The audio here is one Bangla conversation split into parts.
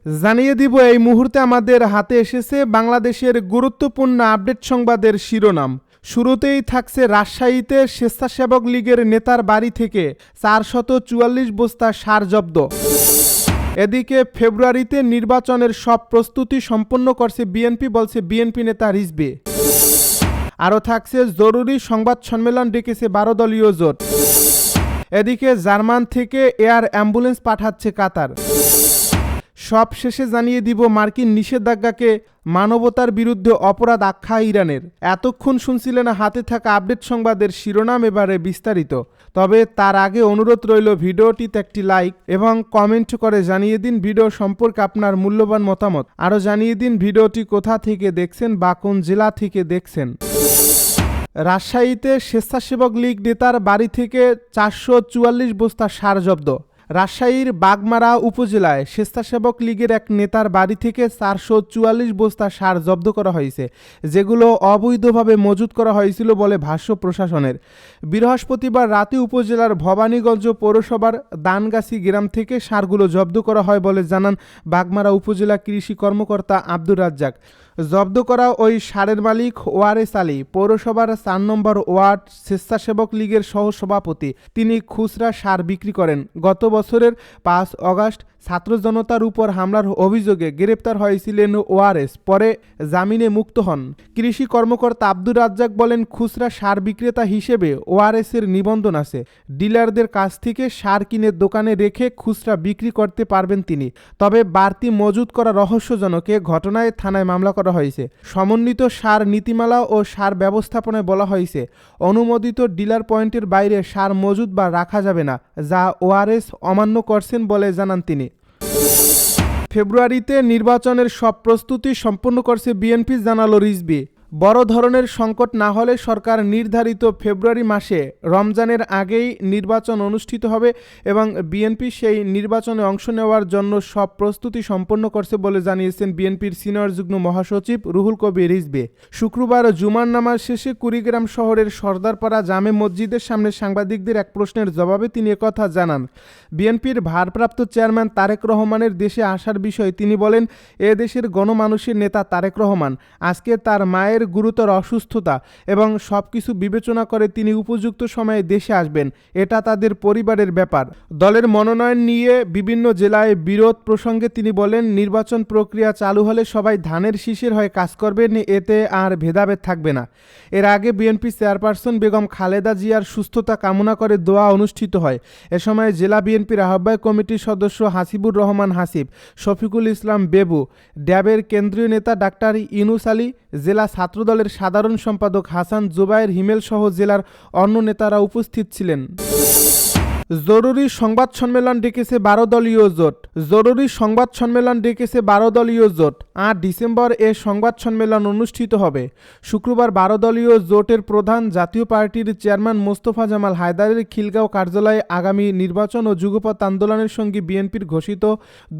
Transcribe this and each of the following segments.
জানিয়ে দিব এই মুহূর্তে আমাদের হাতে এসেছে বাংলাদেশের গুরুত্বপূর্ণ আপডেট সংবাদের শিরোনাম। শুরুতেই থাকছে রাজশাহীতে স্বেচ্ছাসেবক লীগের নেতার বাড়ি থেকে 444 বস্তা সার জব্দ। এদিকে ফেব্রুয়ারিতে নির্বাচনের সব প্রস্তুতি সম্পন্ন করছে বিএনপি, বলছে বিএনপি নেতা রিজভী। আরও থাকছে জরুরি সংবাদ সম্মেলন ডেকেছে 12 দলীয় জোট। এদিকে জার্মান থেকে এয়ার অ্যাম্বুলেন্স পাঠাচ্ছে কাতার। সব শেষে জানিয়ে দিব মার্কিন নিষেধাজ্ঞাকে মানবতার বিরুদ্ধে অপরাধ আখ্যা ইরানের। এতক্ষণ শুনছিলেন হাতে থাকা আপডেট সংবাদের শিরোনাম, এবারে বিস্তারিত। তবে তার আগে অনুরোধ রইল ভিডিওটিতে একটি লাইক এবং কমেন্ট করে জানিয়ে দিন ভিডিও সম্পর্কে আপনার মূল্যবান মতামত। আরও জানিয়ে দিন ভিডিওটি কোথা থেকে দেখছেন বা কোন জেলা থেকে দেখছেন। রাজশাহীতে স্বেচ্ছাসেবক লীগ নেতার বাড়ি থেকে 444 বস্তা সার জব্দ। রাজশাহীর বাগমারা উপজেলায় স্বেচ্ছাসেবক লীগের এক নেতার বাড়ি থেকে 444 বস্তা সার জব্দ করা হয়েছে, যেগুলো অবৈধভাবে মজুত করা হয়েছিল বলে ভাষ্য প্রশাসনের। বৃহস্পতিবার রাতে উপজেলার ভবানীগঞ্জ পৌরসভার দানগাছি গ্রাম থেকে সারগুলো জব্দ করা হয় বলে জানান বাগমারা উপজেলা কৃষি কর্মকর্তা আব্দুর রাজ্জাক। জব্দ করা ওই সারের মালিক ওয়ারেস আলী, পৌরসভার 4 নম্বর ওয়ার্ড স্বেচ্ছাসেবক লীগের সহসভাপতি। তিনি খুচরা সার বিক্রি করেন। গত বছরের 5 অগাস্ট ছাত্র জনতার উপর হামলার অভিযোগে গ্রেপ্তার হয়েছিলেন ওয়ারেস, পরে জামিনে মুক্ত হন। কৃষি কর্মকর্তা আব্দুর রাজ্জাক বলেন, খুচরা সার বিক্রেতা হিসেবে ওয়ারেসের নিবন্ধন আছে। ডিলারদের কাছ থেকে সার কিনে দোকানে রেখে খুচরা বিক্রি করতে পারবেন তিনি। তবে বাড়তি মজুত করা রহস্যজনক এ ঘটনায় থানায় মামলা করা হয়েছে। সমন্বিত সার নীতিমালা ও সার ব্যবস্থাপনায় বলা হয়েছে, অনুমোদিত ডিলার পয়েন্টের বাইরে সার মজুত বা রাখা যাবে না, যা ওয়ারেস অমান্য করছেন বলে জানান তিনি। ফেব্রুয়ারিতে নির্বাচনের সব প্রস্তুতি সম্পন্ন করছে বিএনপি, জানালো রিজভী। বড় ধরনের সংকট না হলে সরকার নির্ধারিত ফেব্রুয়ারি মাসে রমজানের আগেই নির্বাচন অনুষ্ঠিত হবে এবং বিএনপি সেই নির্বাচনে অংশ নেওয়ার জন্য সব প্রস্তুতি সম্পন্ন করছে বলে জানিয়েছেন বিএনপির সিনিয়র যুগ্ম মহাসচিব রুহুল কবির রিজভী। শুক্রবার জুমার নামাজ শেষে কুড়িগ্রাম শহরের সর্দারপাড়া জামে মসজিদের সামনে সাংবাদিকদের এক প্রশ্নের জবাবে তিনি একথা জানান। বিএনপির ভারপ্রাপ্ত চেয়ারম্যান তারেক রহমানের দেশে আসার বিষয়ে তিনি বলেন, এ দেশের গণমানুষের নেতা তারেক রহমান আজকে তার মায়ের গুরুতর অসুস্থতা এবং সবকিছু বিবেচনা করে তিনি উপযুক্ত সময়ে দেশে আসবেন, এটা তাদের পরিবারের ব্যাপার। দলের মনোনয়ন নিয়ে বিভিন্ন জেলায় বিরোধ প্রসঙ্গে তিনি বলেন, নির্বাচন প্রক্রিয়া চালু হলে সবাই ধানের শীষের হয়ে কাজ করবেন, এতে আর ভেদাভেদ থাকবে না। এর আগে বিএনপি চেয়ারপারসন বেগম খালেদা জিয়ার সুস্থতা কামনা করে দোয়া অনুষ্ঠিত হয়। এ সময় জেলা বিএনপির আহ্বায়ক কমিটির সদস্য হাসিবুর রহমান হাসিব, শফিকুল ইসলাম বেবু, ড্যাবের কেন্দ্রীয় নেতা ডাক্তার ইনুস আলী, জেলা ছাত্রদলের সাধারণ সম্পাদক হাসান জুবায়ের হিমেল সহ জেলার অন্য নেতারা উপস্থিত ছিলেন। জরুরি সংবাদ সম্মেলন ডেকেছে 12 দলীয় জোট। জরুরি সংবাদ সম্মেলন ডেকেছে 12 দলীয় জোট। 8 ডিসেম্বর এ সংবাদ সম্মেলন অনুষ্ঠিত হবে। শুক্রবার 12 দলীয় জোটের প্রধান জাতীয় পার্টির চেয়ারম্যান মোস্তফা জামাল হায়দারের খিলগাঁও কার্যালয়ে আগামী নির্বাচন ও যুগপৎ আন্দোলনের সঙ্গে বিএনপির ঘোষিত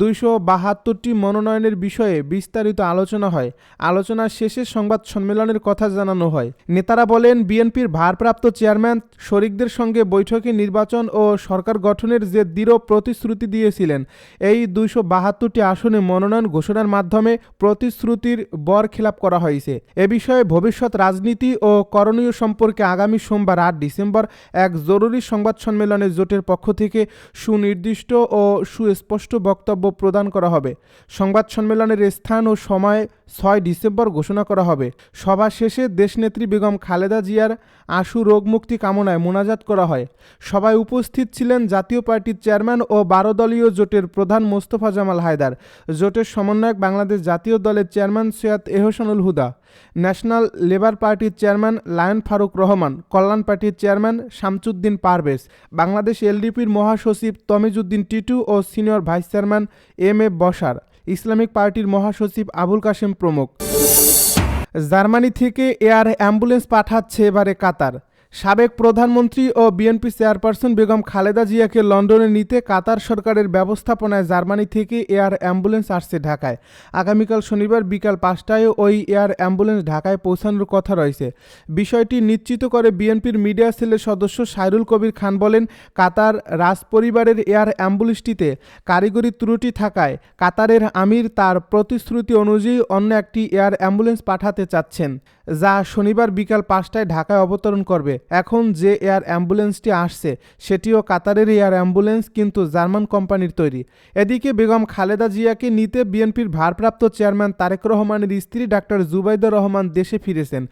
272টি মনোনয়নের বিষয়ে বিস্তারিত আলোচনা হয়। আলোচনা শেষে সংবাদ সম্মেলনের কথা জানানো হয়। নেতারা বলেন, বিএনপির ভারপ্রাপ্ত চেয়ারম্যান শরিকদের সঙ্গে বৈঠকে নির্বাচন ও সরকার গঠনের যে দৃঢ় প্রতিশ্রুতি দিয়েছিলেন, এই 272টি আসনে মনোনয়ন ঘোষণার মাধ্যমে প্রতিশ্রুতির বরখেলাপ করা হয়েছে। এ বিষয়ে ভবিষ্যৎ রাজনীতি ও করণীয় সম্পর্কে আগামী সোমবার 8 ডিসেম্বর এক জরুরি সংবাদ সম্মেলনে জোটের পক্ষ থেকে সুনির্দিষ্ট ও সুস্পষ্ট বক্তব্য প্রদান করা হবে। সংবাদ সম্মেলনের স্থান ও সময় 6 ডিসেম্বর ঘোষণা করা হবে। সভা শেষে দেশনেত্রী বেগম খালেদা জিয়ার আশু রোগমুক্তি কামনায় মোনাজাত করা হয়। সভায় উপস্থিত ছিলেন জাতীয় পার্টির চেয়ারম্যান ও 12 দলীয় জোটের প্রধান মোস্তফা জামাল হায়দার, জোটের সমন্বয়ক বাংলাদেশ জাতীয় দলের চেয়ারম্যান সৈয়দ এহসানুল হুদা, ন্যাশনাল লেবার পার্টির চেয়ারম্যান লায়ন ফারুক রহমান, কল্যাণ পার্টির চেয়ারম্যান শামসুদ্দিন পারভেজ, বাংলাদেশ এলডিপির মহাসচিব তমিজউদ্দিন টিটু ও senior vice chairman M A Bashar, Islamic পার্টির মহাসচিব আবুল কাশেম প্রমুখ। জার্মানি থেকে এয়ার অ্যাম্বুলেন্স পাঠাচ্ছে এবারে কাতার। সাবেক প্রধানমন্ত্রী ও বিএনপি চেয়ারপারসন বেগম খালেদা জিয়াকে লন্ডনে নিতে কাতার সরকারের ব্যবস্থাপনায় জার্মানি থেকে এয়ার অ্যাম্বুলেন্স আসছে ঢাকায়। আগামীকাল শনিবার বিকাল 5টায় ওই এয়ার অ্যাম্বুলেন্স ঢাকায় পৌঁছানোর কথা রয়েছে। বিষয়টি নিশ্চিত করে বিএনপির মিডিয়া সেলের সদস্য সাইরুল কবির খান বলেন, কাতার রাজপরিবারের এয়ার অ্যাম্বুলেন্সটিতে কারিগরি ত্রুটি থাকায় কাতারের আমির তার প্রতিশ্রুতি অনুযায়ী অন্য একটি এয়ার অ্যাম্বুলেন্স পাঠাতে চাচ্ছেন, যা শনিবার বিকাল 5টায় ঢাকায় অবতরণ করবে। এখন যে এয়ার অ্যাম্বুলেন্সটি আসছে সেটিও কাতারের এয়ার অ্যাম্বুলেন্স, কিন্তু জার্মান কোম্পানির তৈরি। এদিকে বেগম খালেদা জিয়াকে নিতে বিএনপির ভারপ্রাপ্ত চেয়ারম্যান তারেক রহমানের স্ত্রী ডাক্তার জুবাইদা রহমান দেশে ফিরেছেন।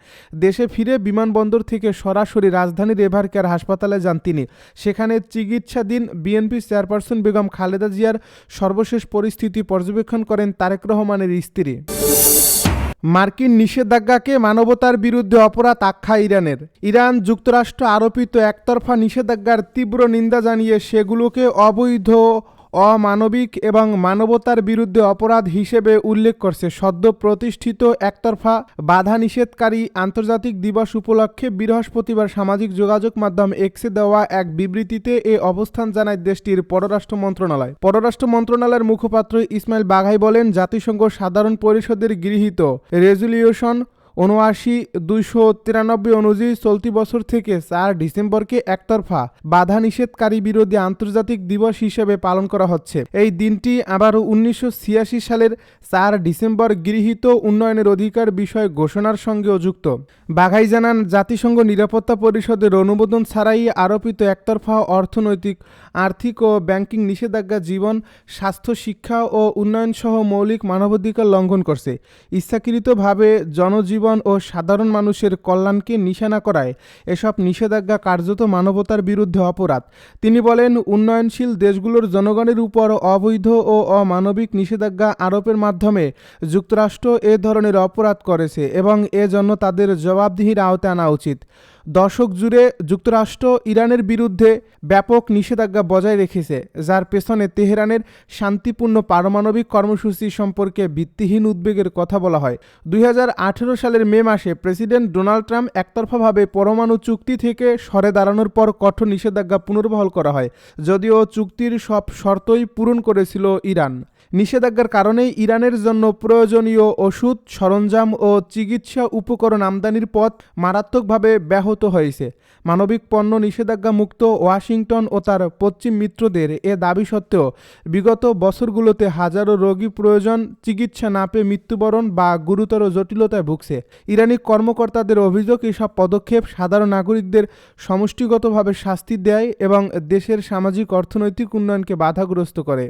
দেশে ফিরে বিমানবন্দর থেকে সরাসরি রাজধানীর এভার কেয়ার হাসপাতালে যান তিনি। সেখানে চিকিৎসাধীন বিএনপি চেয়ারপারসন বেগম খালেদা জিয়ার সর্বশেষ পরিস্থিতি পর্যবেক্ষণ করেন তারেক রহমানের স্ত্রী। মার্কিন নিষেধাজ্ঞাকে মানবতার বিরুদ্ধে অপরাধ আখ্যা ইরানের। ইরান যুক্তরাষ্ট্র আরোপিত একতরফা নিষেধাজ্ঞার তীব্র নিন্দা জানিয়ে সেগুলোকে অবৈধ, অমানবিক এবং মানবতার বিরুদ্ধে অপরাধ হিসেবে উল্লেখ করছে। সদ্য প্রতিষ্ঠিত একতরফা বাধা নিষেধকারী আন্তর্জাতিক দিবস উপলক্ষে বৃহস্পতিবার সামাজিক যোগাযোগ মাধ্যম এক্সে দেওয়া এক বিবৃতিতে এ অবস্থান জানায় দেশটির পররাষ্ট্র মন্ত্রণালয়। পররাষ্ট্র মন্ত্রণালয়ের মুখপাত্র ইসমাইল বাঘাই বলেন, জাতিসংঘ সাধারণ পরিষদের গৃহীত রেজুলিউশন ৭৯-২৯৩ অনুযায়ী চলতি বছর থেকে ৪ ডিসেম্বরকে একতরফা বাধা নিষেধকারী বিরোধী আন্তর্জাতিক দিবস হিসেবে পালন করা হচ্ছে। এই দিনটি আবার ১৯৮৬ সালের ৪ ডিসেম্বর গৃহীত উন্নয়নের অধিকার বিষয় ঘোষণার সঙ্গেও যুক্ত। বাঘাই জানান, জাতিসংঘ নিরাপত্তা পরিষদের অনুমোদন ছাড়াই আরোপিত একতরফা অর্থনৈতিক, আর্থিক ও ব্যাংকিং নিষেধাজ্ঞা জীবন, স্বাস্থ্য, শিক্ষা ও উন্নয়ন সহ মৌলিক মানবাধিকার লঙ্ঘন করছে। ইচ্ছাকৃতভাবে জনজীবন ও সাধারণ মানুষের কল্যাণকে নিশানা করায় এসব নিষেধাজ্ঞা কার্যত মানবতার বিরুদ্ধে অপরাধ। তিনি বলেন, উন্নয়নশীল দেশগুলোর জনগণের উপর অবৈধ ও অমানবিক নিষেধাজ্ঞা আরোপের মাধ্যমে যুক্তরাষ্ট্র এ ধরনের অপরাধ করেছে এবং এজন্য তাদের জবাবদিহির আওতায় আনা উচিত। দশক জুড়ে যুক্তরাষ্ট্র ইরানের বিরুদ্ধে ব্যাপক নিষেধাজ্ঞা বজায় রেখেছে, যার পেছনে তেহরানের শান্তিপূর্ণ পারমাণবিক কর্মসূচি সম্পর্কে ভিত্তিহীন উদ্বেগের কথা বলা হয়। ২০১৮ সালের মে মাসে প্রেসিডেন্ট ডোনাল্ড ট্রাম্প একতরফাভাবে পরমাণু চুক্তি থেকে সরে দাঁড়ানোর পর কঠোর নিষেধাজ্ঞা পুনর্বহাল করা হয়, যদিও চুক্তির সব শর্তই পূরণ করেছিল ইরান। নিষেধাজ্ঞার কারণে ইরানের জন্য প্রয়োজনীয় ওষুধ, সরঞ্জাম ও চিকিৎসা উপকরণ আমদানির পথ মারাত্মকভাবে ব্যাহত হয়েছে। মানবিক পণ্য নিষেধাজ্ঞা মুক্ত ওয়াশিংটন ও তার পশ্চিম মিত্রদের এ দাবি সত্ত্বেও বিগত বছরগুলোতে হাজারো রোগী প্রয়োজন চিকিৎসা না পেয়ে মৃত্যুবরণ বা গুরুতর জটিলতায় ভুগছে। ইরানি কর্মকর্তাদের অভিযোগ, এসব পদক্ষেপ সাধারণ নাগরিকদের সমষ্টিগতভাবে শাস্তি দেয় এবং দেশের সামাজিক অর্থনৈতিক উন্নয়নকে বাধাগ্রস্ত করে।